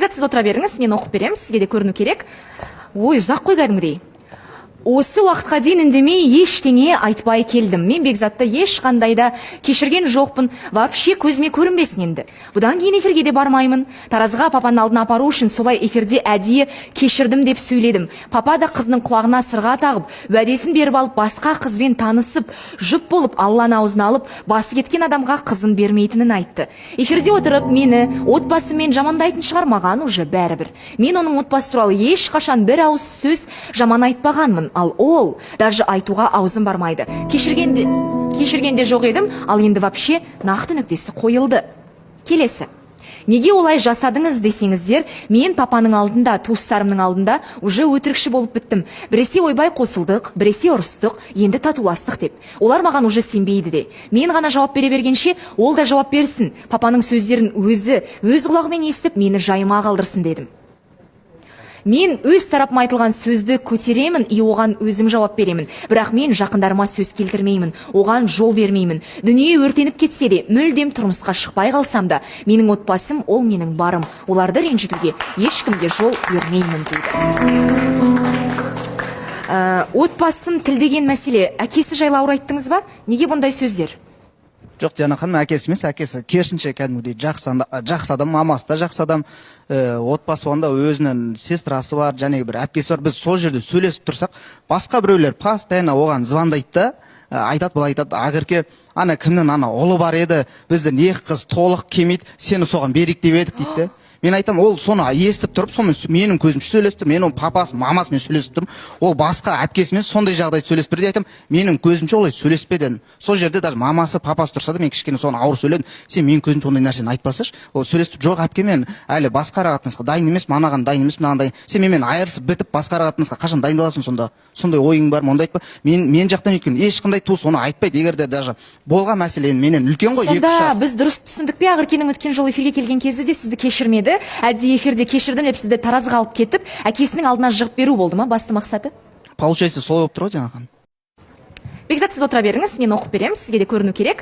Бекзат, сіз отыра беріңіз, мен оқып беремін, сізге де көріну керек. Ой, ұзақ қой кәдімгідей. Осы уақытқа дейін үндемей ештеңе айтпай келдім. Мен Бекзатты ешқандай да кешірген жоқпын. Вообще көзіме көрінбесін енді. Бұдан кейін эфирге де бармаймын. Таразға папаның алдына апару үшін солай эфирде әдейі кешірдім деп сөйледім. Папа да қызының құлағына сырға тағып, уәдесін беріп алып, басқа қызбен танысып, жұп болып Алланы аузына алып, басы кеткен адамға қызын бермейтінін айтты. Эфирде отырып, мені отбасымен жамандайтын шығар, маған уже бәрібір. Мен оның отбасы туралы ешқашан бір ауыз сөз жаман айтпағанмын. Ал ол даже айтуға аузым бармайды. Кешіргенде жоқ едім, ал енді вообще нақты нүктесі қойылды. Келесі. Неге олай жасадыңыз десеңіздер, мен папаның алдында, туыстарымның алдында уже өтірікші болып біттім. Біресе ойбай қосылдық, біресе ұрыстық, енді татуластық деп. Олар маған уже сенбейді де. Мен ғана жауап бере бергенше, ол да жауап берсін. Папаның сөздерін өз құлағымен естіп, мені жайыма қалдырсын дедім. Мен өз тарапыма айтылған сөзді көтеремін, оған өзім жауап беремін. Бірақ мен жақындарыма сөз келтірмеймін, оған жол бермеймін. Дүние өртеніп кетсе де, мүлдем тұрмысқа шықпай қалсам да, менің отбасым ол менің барым. Оларды ренжітуге ешкімге жол бермеймін дейді. Отбасын тілдеген мәселе, әкесі жайлы ауыр айттыңыз ба? Неге бұндай сөздер? Жоқ, Жана ханым, әкесі емес, әкесі керісінше кәдімгідей жақсы адам, мамасы да жақсы адам. Отбасы болғанда өзінің сестрасы бар, және бір әпкесі бар. Біз сол жерде сөйлесіп тұрсақ, басқа біреулер постоянно оған звондайды да, айтады, бұл айтады, ақырке ана кімнің ана ұлы бар еді, біздің екі қыз толық келмейді, сені соған берейік деп едік дейді. Мен айтам, ол соны естіп тұрып, сонымен менің көзім сөйлесіп тұр, мен оның папасы, мамасымен сөйлесіп тұрмын, ол басқа әпкесімен сондай жағдай сөйлесіп тұр деп айтам, менің көзімше олай сөйлеспеді. Сол жерде даже мамасы, папасы тұрса да, мен кішкене соны ауыр сөйледім. Сен менің көзімше ондай нәрсені айтпасашы. Ол сөйлесіп тұр, жоқ әпке, мен әлі басқа қатынасқа дайын емес, манаған дайын емес, мынаған дайын. Сен менімен айырылысып бітіп басқа қатынасқа қашан дайындаласың сонда? Сондай ойың бар ма? Онда айтпа. Мен жақтан өйткені ешқандай туыс оны айтпайды. Егер де даже болған мәселені менен үлкен ғой, 2-3 жас. Сонда біз дұрыс түсіндік пе? Ақеркенің өткен жолы эфирге келген кезде де сізді кешірмеді. Әдейі эфирде кешірдім деп сізді таразыға алып кетіп, әкесінің алдына жығып беру болды ма басты мақсаты? Получается, солай болып тұр ғой жаңағы. Бекзат, сіз отыра беріңіз, мен оқып беремін, сізге де көріну керек.